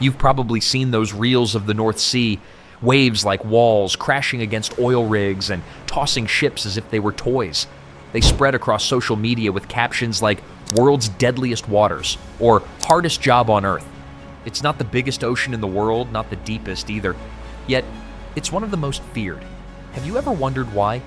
You've probably seen those reels of the North Sea, waves like walls crashing against oil rigs and tossing ships as if they were toys. They spread across social media with captions like "World's Deadliest Waters" or "Hardest Job on Earth." It's not the biggest ocean in the world, not the deepest either, yet it's one of the most feared. Have you ever wondered why?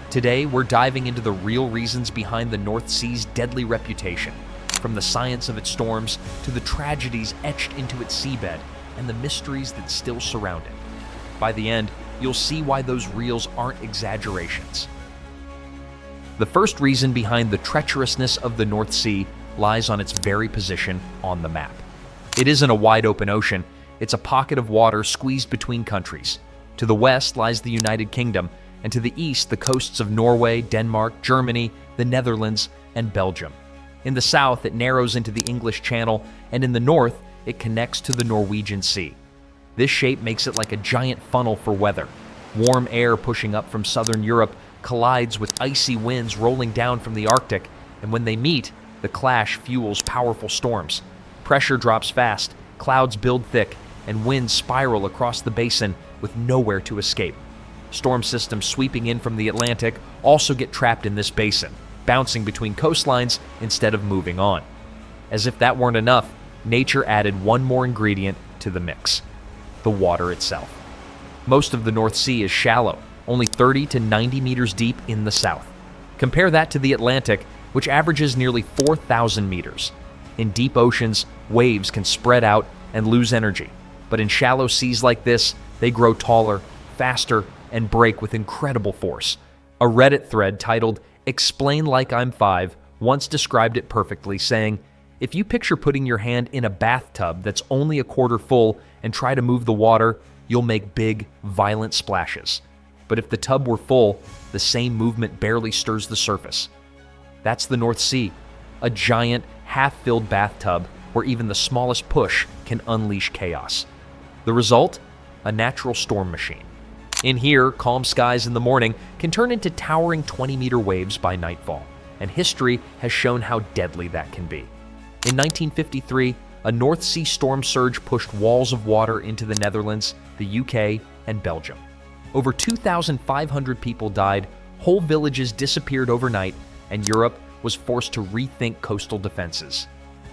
Today, we're diving into the real reasons behind the North Sea's deadly reputation, from the science of its storms to the tragedies etched into its seabed and the mysteries that still surround it. By the end, you'll see why those reels aren't exaggerations. The first reason behind the treacherousness of the North Sea lies on its very position on the map. It isn't a wide-open ocean, it's a pocket of water squeezed between countries. To the west lies the United Kingdom, and to the east the coasts of Norway, Denmark, Germany, the Netherlands, and Belgium. In the south, it narrows into the English Channel, and in the north, it connects to the Norwegian Sea. This shape makes it like a giant funnel for weather. Warm air pushing up from southern Europe collides with icy winds rolling down from the Arctic, and when they meet, the clash fuels powerful storms. Pressure drops fast, clouds build thick, and winds spiral across the basin with nowhere to escape. Storm systems sweeping in from the Atlantic also get trapped in this basin, bouncing between coastlines instead of moving on. As if that weren't enough, nature added one more ingredient to the mix: the water itself. Most of the North Sea is shallow, only 30 to 90 meters deep in the south. Compare that to the Atlantic, which averages nearly 4,000 meters. In deep oceans, waves can spread out and lose energy, but in shallow seas like this, they grow taller, faster, and break with incredible force. A Reddit thread titled "Explain Like I'm 5" once described it perfectly, saying, "If you picture putting your hand in a bathtub that's only a quarter full and try to move the water, you'll make big, violent splashes. But if the tub were full, the same movement barely stirs the surface." That's the North Sea, a giant, half-filled bathtub where even the smallest push can unleash chaos. The result? A natural storm machine. In here, calm skies in the morning can turn into towering 20-meter waves by nightfall, and history has shown how deadly that can be. In 1953, a North Sea storm surge pushed walls of water into the Netherlands, the UK, and Belgium. Over 2,500 people died, whole villages disappeared overnight, and Europe was forced to rethink coastal defenses.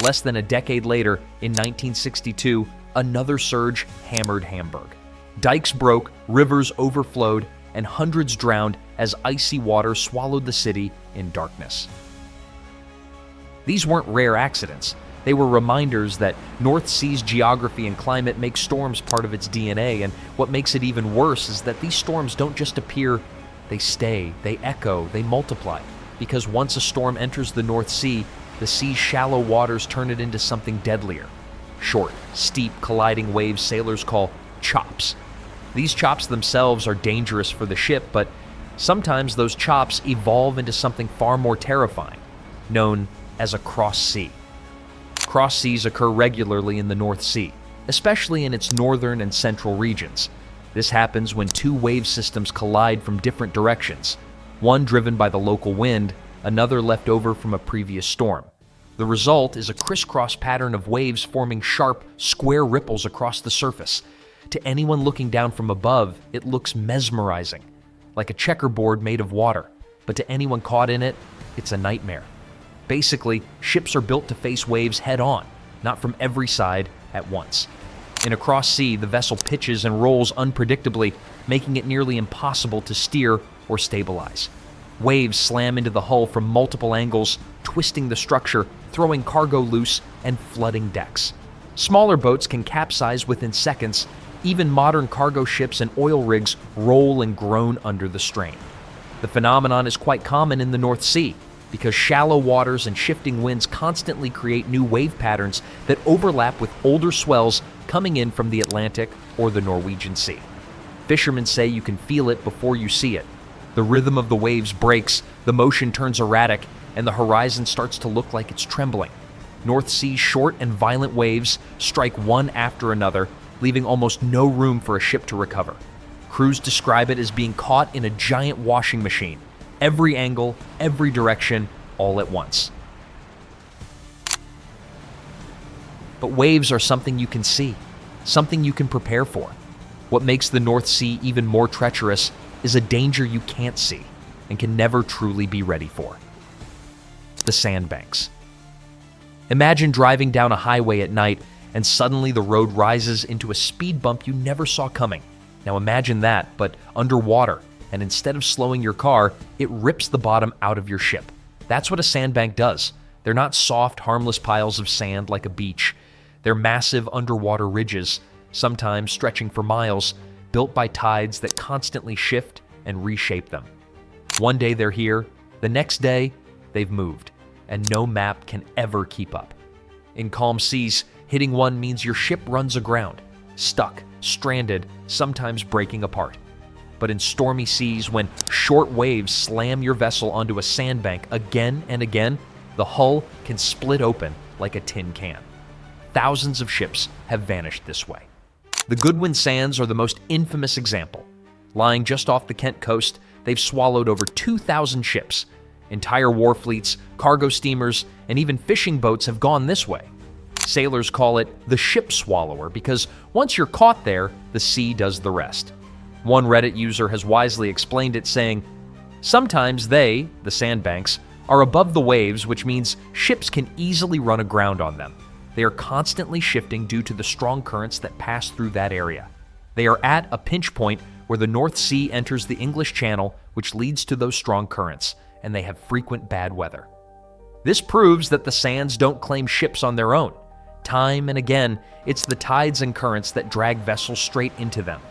Less than a decade later, in 1962, another surge hammered Hamburg. Dikes broke, rivers overflowed, and hundreds drowned as icy water swallowed the city in darkness. These weren't rare accidents. They were reminders that North Sea's geography and climate make storms part of its DNA, and what makes it even worse is that these storms don't just appear, they stay, they echo, they multiply. Because once a storm enters the North Sea, the sea's shallow waters turn it into something deadlier. Short, steep, colliding waves sailors call chops. These chops themselves are dangerous for the ship, but sometimes those chops evolve into something far more terrifying, known as a cross sea. Cross seas occur regularly in the North Sea, especially in its northern and central regions. This happens when two wave systems collide from different directions, one driven by the local wind, another left over from a previous storm. The result is a crisscross pattern of waves forming sharp, square ripples across the surface. To anyone looking down from above, it looks mesmerizing, like a checkerboard made of water, but to anyone caught in it, it's a nightmare. Basically, ships are built to face waves head-on, not from every side at once. In a cross sea, the vessel pitches and rolls unpredictably, making it nearly impossible to steer or stabilize. Waves slam into the hull from multiple angles, twisting the structure, throwing cargo loose, and flooding decks. Smaller boats can capsize within seconds. Even modern cargo ships and oil rigs roll and groan under the strain. The phenomenon is quite common in the North Sea, because shallow waters and shifting winds constantly create new wave patterns that overlap with older swells coming in from the Atlantic or the Norwegian Sea. Fishermen say you can feel it before you see it. The rhythm of the waves breaks, the motion turns erratic, and the horizon starts to look like it's trembling. North Sea's short and violent waves strike one after another, leaving almost no room for a ship to recover. Crews describe it as being caught in a giant washing machine, every angle, every direction, all at once. But waves are something you can see. something you can prepare for. What makes the North Sea even more treacherous is a danger you can't see and can never truly be ready for. The sandbanks. Imagine driving down a highway at night and suddenly the road rises into a speed bump you never saw coming. Now imagine that, but underwater, and instead of slowing your car, it rips the bottom out of your ship. That's what a sandbank does. They're not soft, harmless piles of sand like a beach. They're massive underwater ridges, sometimes stretching for miles, built by tides that constantly shift and reshape them. One day they're here, the next day they've moved, and no map can ever keep up. In calm seas, hitting one means your ship runs aground, stuck, stranded, sometimes breaking apart. But in stormy seas, when short waves slam your vessel onto a sandbank again and again, the hull can split open like a tin can. Thousands of ships have vanished this way. The Goodwin Sands are the most infamous example. Lying just off the Kent coast, they've swallowed over 2,000 ships. Entire war fleets, cargo steamers, and even fishing boats have gone this way. Sailors call it the ship swallower because once you're caught there, the sea does the rest. One Reddit user has wisely explained it, saying, "Sometimes they, the sandbanks, are above the waves, which means ships can easily run aground on them. They are constantly shifting due to the strong currents that pass through that area. They are at a pinch point where the North Sea enters the English Channel, which leads to those strong currents, and they have frequent bad weather." This proves that the sands don't claim ships on their own. Time and again, it's the tides and currents that drag vessels straight into them.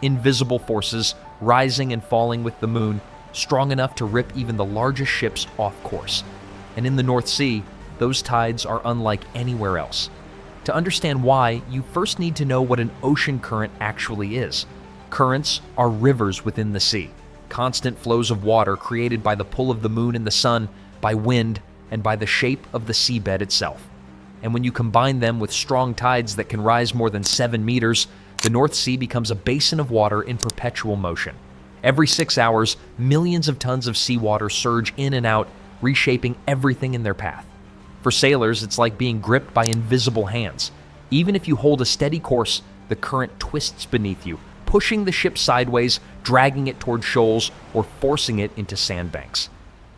Invisible forces, rising and falling with the moon, strong enough to rip even the largest ships off course. And in the North Sea, those tides are unlike anywhere else. To understand why, you first need to know what an ocean current actually is. Currents are rivers within the sea, constant flows of water created by the pull of the moon and the sun, by wind, and by the shape of the seabed itself. And when you combine them with strong tides that can rise more than 7 meters, the North Sea becomes a basin of water in perpetual motion. Every 6 hours, millions of tons of seawater surge in and out, reshaping everything in their path. For sailors, it's like being gripped by invisible hands. Even if you hold a steady course, the current twists beneath you, pushing the ship sideways, dragging it toward shoals, or forcing it into sandbanks.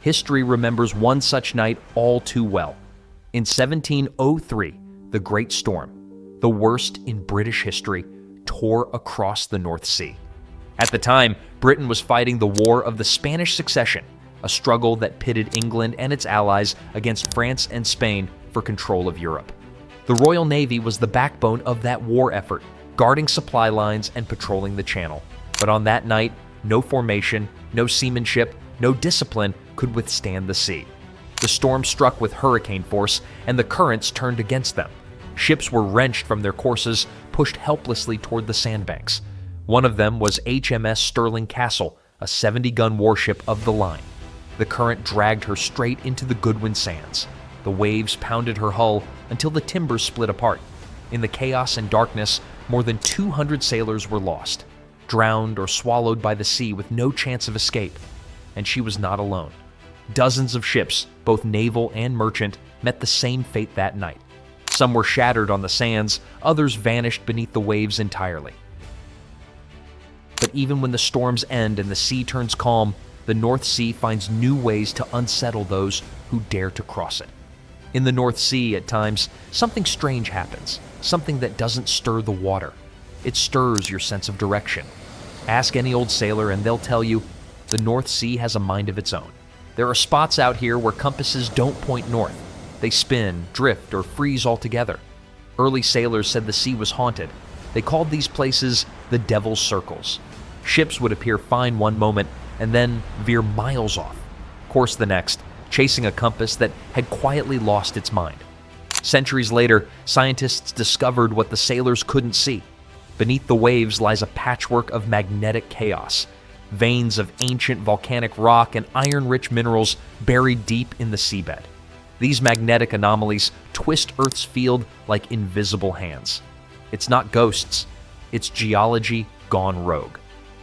History remembers one such night all too well. In 1703, the Great Storm, the worst in British history, tore across the North Sea. At the time, Britain was fighting the War of the Spanish Succession, a struggle that pitted England and its allies against France and Spain for control of Europe. The Royal Navy was the backbone of that war effort, guarding supply lines and patrolling the Channel. But on that night, no formation, no seamanship, no discipline could withstand the sea. The storm struck with hurricane force, and the currents turned against them. Ships were wrenched from their courses, pushed helplessly toward the sandbanks. One of them was HMS Stirling Castle, a 70-gun warship of the line. The current dragged her straight into the Goodwin Sands. The waves pounded her hull until the timbers split apart. In the chaos and darkness, more than 200 sailors were lost, drowned or swallowed by the sea with no chance of escape. And she was not alone. Dozens of ships, both naval and merchant, met the same fate that night. Some were shattered on the sands, others vanished beneath the waves entirely. But even when the storms end and the sea turns calm, the North Sea finds new ways to unsettle those who dare to cross it. In the North Sea, at times, something strange happens, something that doesn't stir the water. It stirs your sense of direction. Ask any old sailor and they'll tell you, the North Sea has a mind of its own. There are spots out here where compasses don't point north. They spin, drift, or freeze altogether. Early sailors said the sea was haunted. They called these places the Devil's Circles. Ships would appear fine one moment and then veer miles off, course the next, chasing a compass that had quietly lost its mind. Centuries later, scientists discovered what the sailors couldn't see. Beneath the waves lies a patchwork of magnetic chaos. Veins of ancient volcanic rock and iron-rich minerals buried deep in the seabed. These magnetic anomalies twist Earth's field like invisible hands. It's not ghosts, it's geology gone rogue.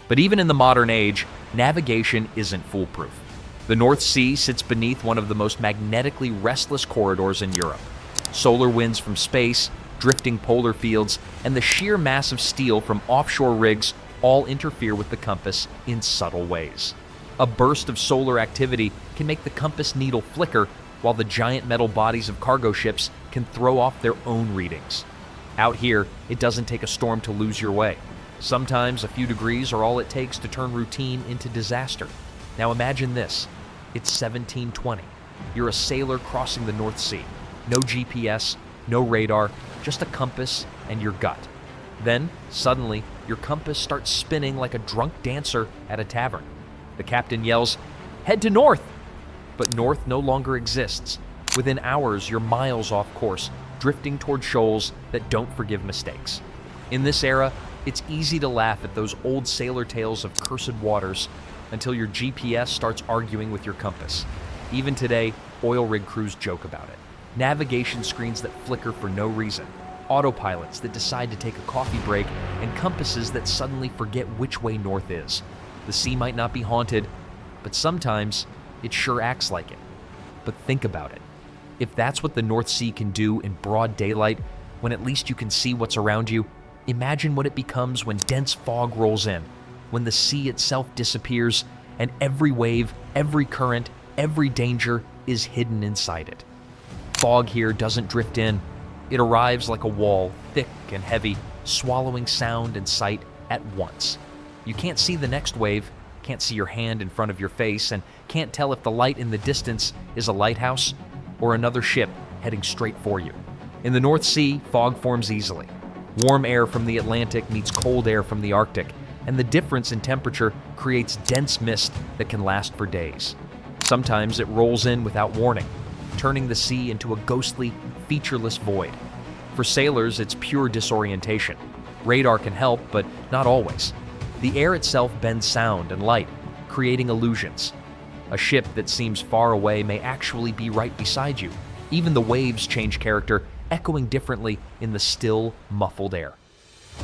But even in the modern age, navigation isn't foolproof. The North Sea sits beneath one of the most magnetically restless corridors in Europe. Solar winds from space, drifting polar fields, and the sheer mass of steel from offshore rigs all interfere with the compass in subtle ways. A burst of solar activity can make the compass needle flicker, while the giant metal bodies of cargo ships can throw off their own readings. Out here, it doesn't take a storm to lose your way. Sometimes a few degrees are all it takes to turn routine into disaster. Now imagine this. It's 1720. You're a sailor crossing the North Sea. No GPS, no radar, just a compass and your gut. Then, suddenly, your compass starts spinning like a drunk dancer at a tavern. The captain yells, "Head to north!" But north no longer exists. Within hours, you're miles off course, drifting toward shoals that don't forgive mistakes. In this era, it's easy to laugh at those old sailor tales of cursed waters until your GPS starts arguing with your compass. Even today, oil rig crews joke about it. Navigation screens that flicker for no reason, autopilots that decide to take a coffee break, and compasses that suddenly forget which way north is. The sea might not be haunted, but sometimes it sure acts like it. But think about it. If that's what the North Sea can do in broad daylight, when at least you can see what's around you, imagine what it becomes when dense fog rolls in, when the sea itself disappears, and every wave, every current, every danger is hidden inside it. Fog here doesn't drift in. It arrives like a wall, thick and heavy, swallowing sound and sight at once. You can't see the next wave, can't see your hand in front of your face, and can't tell if the light in the distance is a lighthouse or another ship heading straight for you. In the North Sea, fog forms easily. Warm air from the Atlantic meets cold air from the Arctic, and the difference in temperature creates dense mist that can last for days. Sometimes it rolls in without warning, turning the sea into a ghostly, featureless void. For sailors, it's pure disorientation. Radar can help, but not always. The air itself bends sound and light, creating illusions. A ship that seems far away may actually be right beside you. Even the waves change character, echoing differently in the still, muffled air.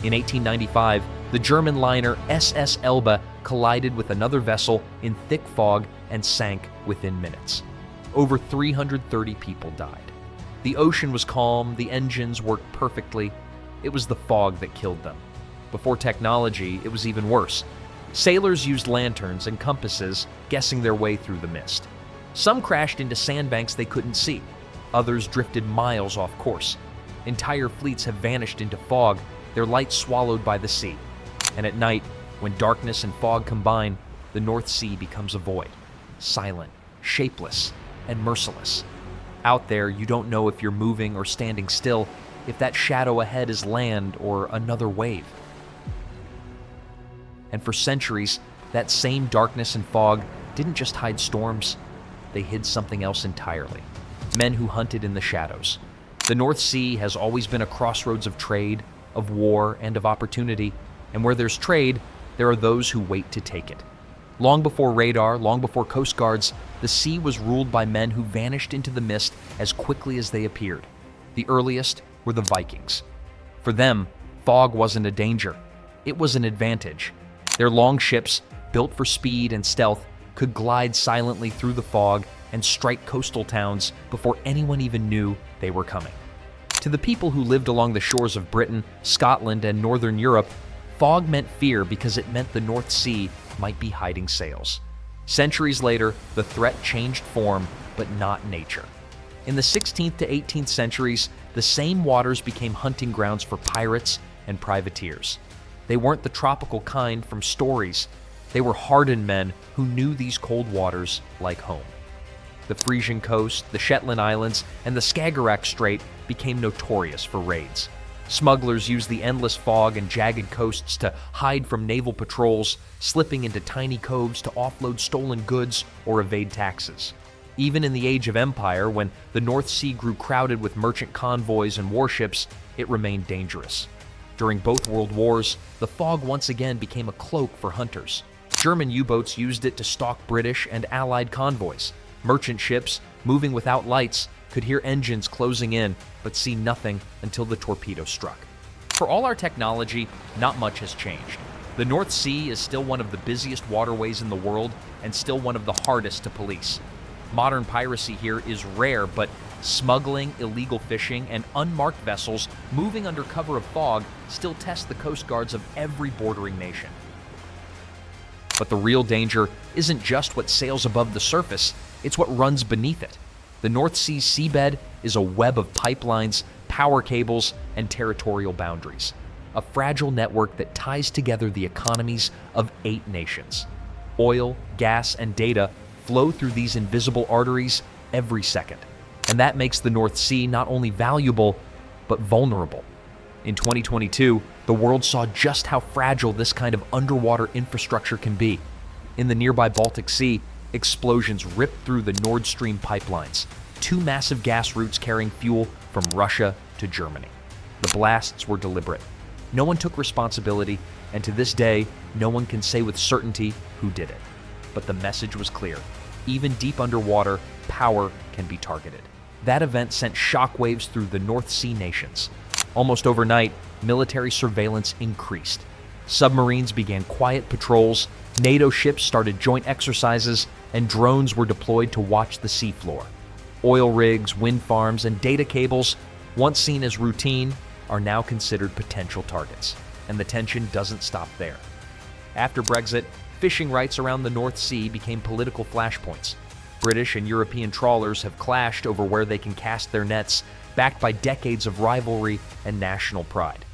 In 1895, the German liner SS Elbe collided with another vessel in thick fog and sank within minutes. Over 330 people died. The ocean was calm, the engines worked perfectly. It was the fog that killed them. Before technology, it was even worse. Sailors used lanterns and compasses, guessing their way through the mist. Some crashed into sandbanks they couldn't see. Others drifted miles off course. Entire fleets have vanished into fog, their lights swallowed by the sea. And at night, when darkness and fog combine, the North Sea becomes a void, silent, shapeless, and merciless. Out there, you don't know if you're moving or standing still, if that shadow ahead is land or another wave. And for centuries, that same darkness and fog didn't just hide storms, they hid something else entirely. Men who hunted in the shadows. The North Sea has always been a crossroads of trade, of war, and of opportunity, and where there's trade, there are those who wait to take it. Long before radar, long before coast guards, the sea was ruled by men who vanished into the mist as quickly as they appeared. The earliest were the Vikings. For them, fog wasn't a danger, it was an advantage. Their long ships, built for speed and stealth, could glide silently through the fog and strike coastal towns before anyone even knew they were coming. To the people who lived along the shores of Britain, Scotland, and Northern Europe, fog meant fear because it meant the North Sea might be hiding sails. Centuries later, the threat changed form, but not nature. In the 16th to 18th centuries, the same waters became hunting grounds for pirates and privateers. They weren't the tropical kind from stories. They were hardened men who knew these cold waters like home. The Frisian coast, the Shetland Islands, and the Skagerrak Strait became notorious for raids. Smugglers used the endless fog and jagged coasts to hide from naval patrols, slipping into tiny coves to offload stolen goods or evade taxes. Even in the Age of Empire, when the North Sea grew crowded with merchant convoys and warships, it remained dangerous. During both World Wars, the fog once again became a cloak for hunters. German U-boats used it to stalk British and Allied convoys. Merchant ships, moving without lights, could hear engines closing in, but see nothing until the torpedo struck. For all our technology, not much has changed. The North Sea is still one of the busiest waterways in the world and still one of the hardest to police. Modern piracy here is rare, but Smuggling, illegal fishing, and unmarked vessels moving under cover of fog still test the coast guards of every bordering nation. But the real danger isn't just what sails above the surface, it's what runs beneath it. The North Sea's seabed is a web of pipelines, power cables, and territorial boundaries. A fragile network that ties together the economies of 8 nations. Oil, gas, and data flow through these invisible arteries every second. And that makes the North Sea not only valuable, but vulnerable. In 2022, the world saw just how fragile this kind of underwater infrastructure can be. In the nearby Baltic Sea, explosions ripped through the Nord Stream pipelines, 2 massive gas routes carrying fuel from Russia to Germany. The blasts were deliberate. No one took responsibility, and to this day, no one can say with certainty who did it. But the message was clear. Even deep underwater, power can be targeted. That event sent shockwaves through the North Sea nations. Almost overnight, military surveillance increased. Submarines began quiet patrols, NATO ships started joint exercises, and drones were deployed to watch the seafloor. Oil rigs, wind farms, and data cables, once seen as routine, are now considered potential targets. And the tension doesn't stop there. After Brexit, fishing rights around the North Sea became political flashpoints. British and European trawlers have clashed over where they can cast their nets, backed by decades of rivalry and national pride.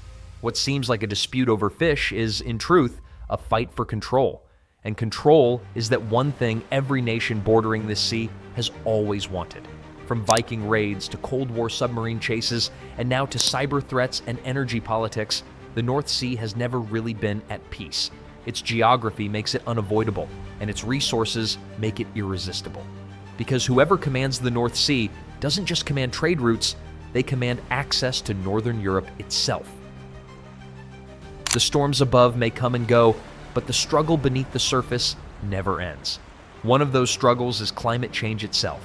What seems like a dispute over fish is, in truth, a fight for control. And control is that one thing every nation bordering this sea has always wanted. From Viking raids to Cold War submarine chases, and now to cyber threats and energy politics, the North Sea has never really been at peace. Its geography makes it unavoidable, and its resources make it irresistible. Because whoever commands the North Sea doesn't just command trade routes, they command access to Northern Europe itself. The storms above may come and go, but the struggle beneath the surface never ends. One of those struggles is climate change itself.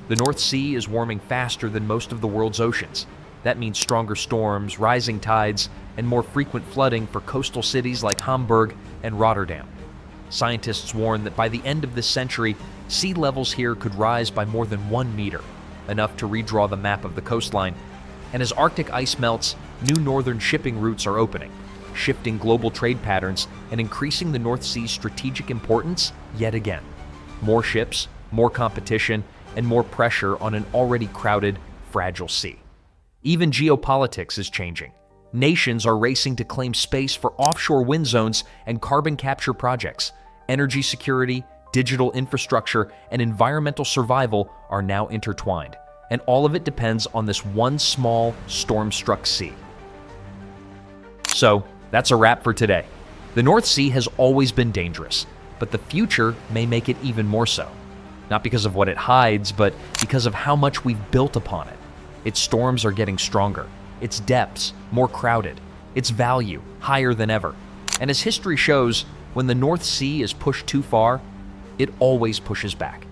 The North Sea is warming faster than most of the world's oceans. That means stronger storms, rising tides, and more frequent flooding for coastal cities like Hamburg and Rotterdam. Scientists warn that by the end of this century, sea levels here could rise by more than 1 meter, enough to redraw the map of the coastline. And as Arctic ice melts, new northern shipping routes are opening, shifting global trade patterns and increasing the North Sea's strategic importance yet again. More ships, more competition, and more pressure on an already crowded, fragile sea. Even geopolitics is changing. Nations are racing to claim space for offshore wind zones and carbon capture projects. Energy security, digital infrastructure, and environmental survival are now intertwined. And all of it depends on this one small, storm-struck sea. So, that's a wrap for today. The North Sea has always been dangerous, but the future may make it even more so. Not because of what it hides, but because of how much we've built upon it. Its storms are getting stronger, its depths more crowded, its value higher than ever. And as history shows, when the North Sea is pushed too far, it always pushes back.